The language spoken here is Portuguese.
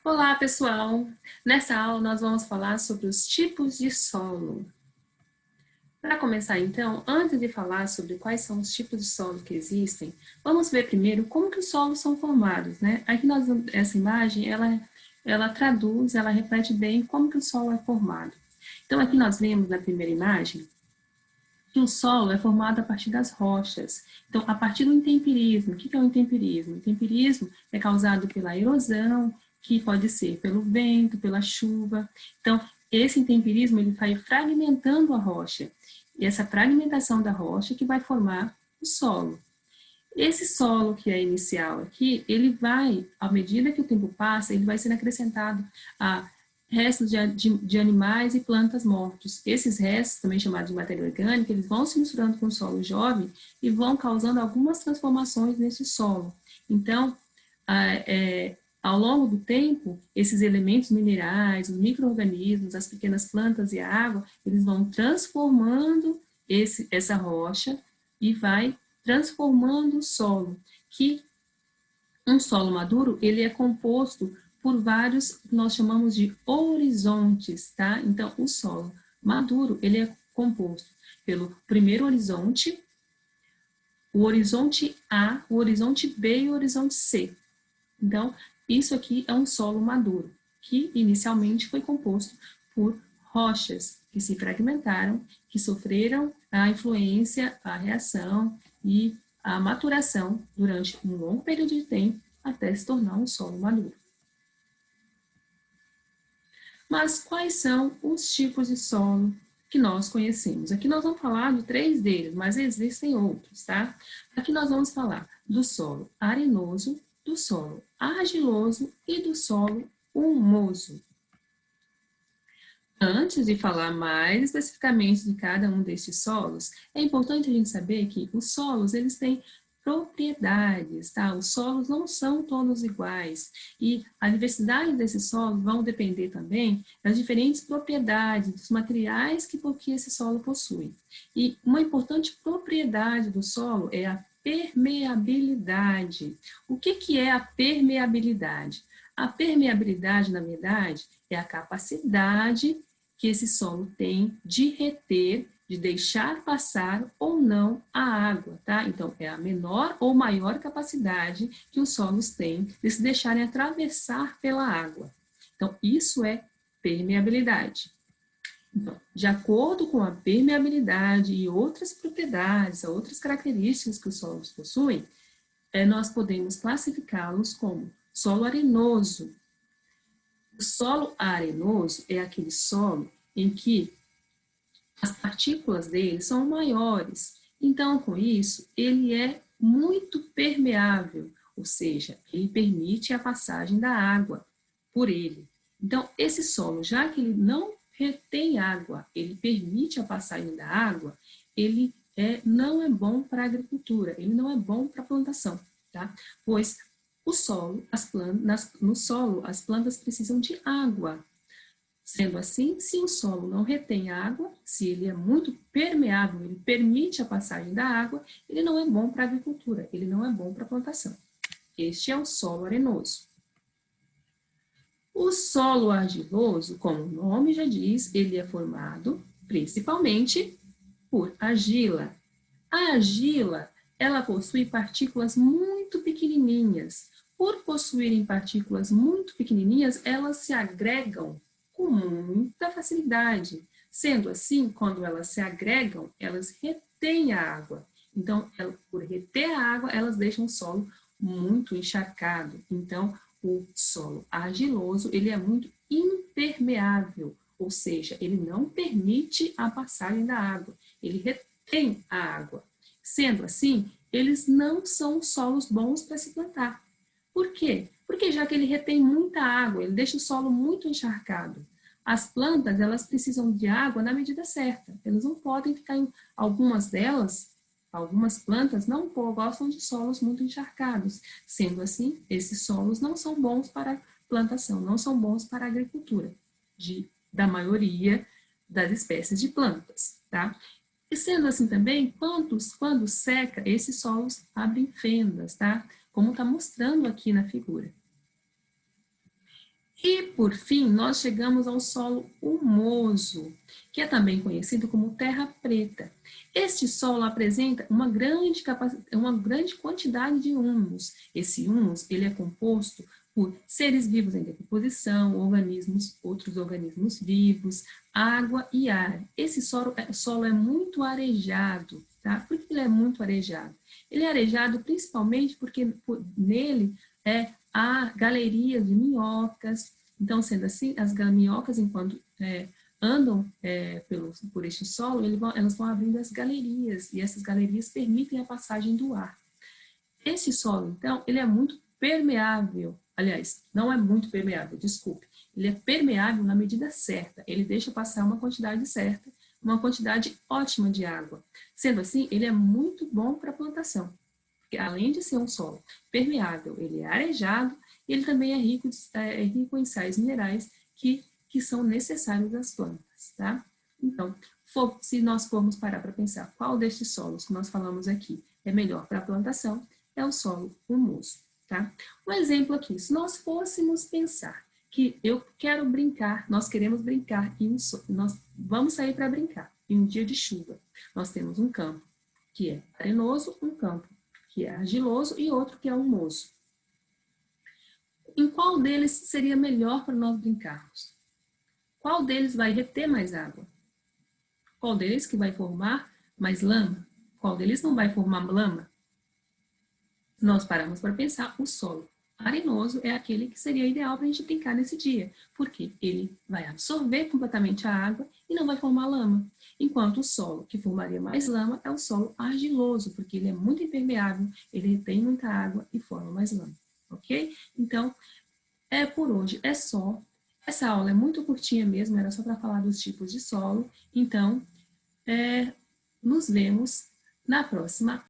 Olá, pessoal! Nessa aula, nós vamos falar sobre os tipos de solo. Para começar, então, antes de falar sobre quais são os tipos de solo que existem, vamos ver primeiro como que os solos são formados, né? Aqui essa imagem, ela traduz, ela reflete bem como que o solo é formado. Então, aqui nós vemos na primeira imagem que o solo é formado a partir das rochas. Então, a partir do intemperismo. O que é o intemperismo? O intemperismo é causado pela erosão, que pode ser pelo vento, pela chuva. Então, esse intemperismo ele vai fragmentando a rocha. E essa fragmentação da rocha que vai formar o solo. Esse solo que é inicial aqui, ele vai, à medida que o tempo passa, ele vai sendo acrescentado a restos de animais e plantas mortos. Esses restos, também chamados de matéria orgânica, eles vão se misturando com o solo jovem e vão causando algumas transformações nesse solo. Então, ao longo do tempo, esses elementos minerais, os micro-organismos, as pequenas plantas e a água, eles vão transformando essa rocha e vai transformando o solo, que um solo maduro, ele é composto por vários, nós chamamos de horizontes, tá? Então, o solo maduro, ele é composto pelo primeiro horizonte, o horizonte A, o horizonte B e o horizonte C. Então, isso aqui é um solo maduro, que inicialmente foi composto por rochas que se fragmentaram, que sofreram a influência, a reação e a maturação durante um longo período de tempo até se tornar um solo maduro. Mas quais são os tipos de solo que nós conhecemos? Aqui nós vamos falar de 3 deles, mas existem outros, tá? Aqui nós vamos falar do solo arenoso, do solo argiloso e do solo humoso. Antes de falar mais especificamente de cada um desses solos, é importante a gente saber que os solos, eles têm propriedades, tá? Os solos não são todos iguais e a diversidade desses solos vão depender também das diferentes propriedades, dos materiais que esse solo possui. E uma importante propriedade do solo é a permeabilidade. O que é a permeabilidade? A permeabilidade, na verdade, é a capacidade que esse solo tem de reter, de deixar passar ou não a água, tá? Então, é a menor ou maior capacidade que os solos têm de se deixarem atravessar pela água. Então, isso é permeabilidade. Então, de acordo com a permeabilidade e outras propriedades, outras características que os solos possuem, nós podemos classificá-los como solo arenoso. O solo arenoso é aquele solo em que as partículas dele são maiores. Então, com isso, ele é muito permeável, ou seja, ele permite a passagem da água por ele. Então, esse solo, já que ele não retém água, ele permite a passagem da água, ele não é bom para a agricultura, ele não é bom para a plantação, tá? Pois o solo, no solo, as plantas precisam de água. Sendo assim, se o solo não retém água, se ele é muito permeável, ele permite a passagem da água, ele não é bom para a agricultura, ele não é bom para a plantação. Este é o solo arenoso. O solo argiloso, como o nome já diz, ele é formado principalmente por argila. A argila, ela possui partículas muito pequenininhas. Por possuírem partículas muito pequenininhas, elas se agregam com muita facilidade. Sendo assim, quando elas se agregam, elas retêm a água. Então, por reter a água, elas deixam o solo muito encharcado. Então, o solo argiloso, ele é muito impermeável, ou seja, ele não permite a passagem da água, ele retém a água. Sendo assim, eles não são solos bons para se plantar. Por quê? Porque já que ele retém muita água, ele deixa o solo muito encharcado. As plantas, elas precisam de água na medida certa. Elas não podem ficar em algumas delas, algumas plantas não gostam de solos muito encharcados. Sendo assim, esses solos não são bons para plantação, não são bons para a agricultura da maioria das espécies de plantas, tá? E sendo assim também, quando seca, esses solos abrem fendas, tá? Como está mostrando aqui na figura. E, por fim, nós chegamos ao solo humoso, que é também conhecido como terra preta. Este solo apresenta uma grande quantidade de humus. Esse humus ele é composto por seres vivos em decomposição, outros organismos vivos, água e ar. Esse solo é muito arejado. Tá? Por que ele é muito arejado? Ele é arejado principalmente porque nele há galerias de minhocas. Então, sendo assim, as minhocas, enquanto andam por este solo, elas vão abrindo as galerias, e essas galerias permitem a passagem do ar. Esse solo, então, ele é muito permeável. Aliás, não é muito permeável, desculpe. Ele é permeável na medida certa. Ele deixa passar uma quantidade certa, uma quantidade ótima de água. Sendo assim, ele é muito bom para a plantação. Porque, além de ser um solo permeável, ele é arejado e ele também é rico em sais minerais que são necessários às plantas, tá? Então, se nós formos parar para pensar qual destes solos que nós falamos aqui é melhor para a plantação, é o solo humoso, tá? Um exemplo aqui, se nós fôssemos pensar que eu quero brincar, nós queremos brincar e nós vamos sair para brincar em um dia de chuva. Nós temos um campo que é arenoso, um campo que é argiloso e outro que é humoso. Em qual deles seria melhor para nós brincarmos? Qual deles vai reter mais água? Qual deles que vai formar mais lama? Qual deles não vai formar lama? Nós paramos para pensar, o solo arenoso é aquele que seria ideal para a gente brincar nesse dia, porque ele vai absorver completamente a água e não vai formar lama. Enquanto o solo que formaria mais lama é o solo argiloso, porque ele é muito impermeável, ele retém muita água e forma mais lama, ok? Então, por hoje é só. Essa aula é muito curtinha mesmo, era só para falar dos tipos de solo. Então, nos vemos na próxima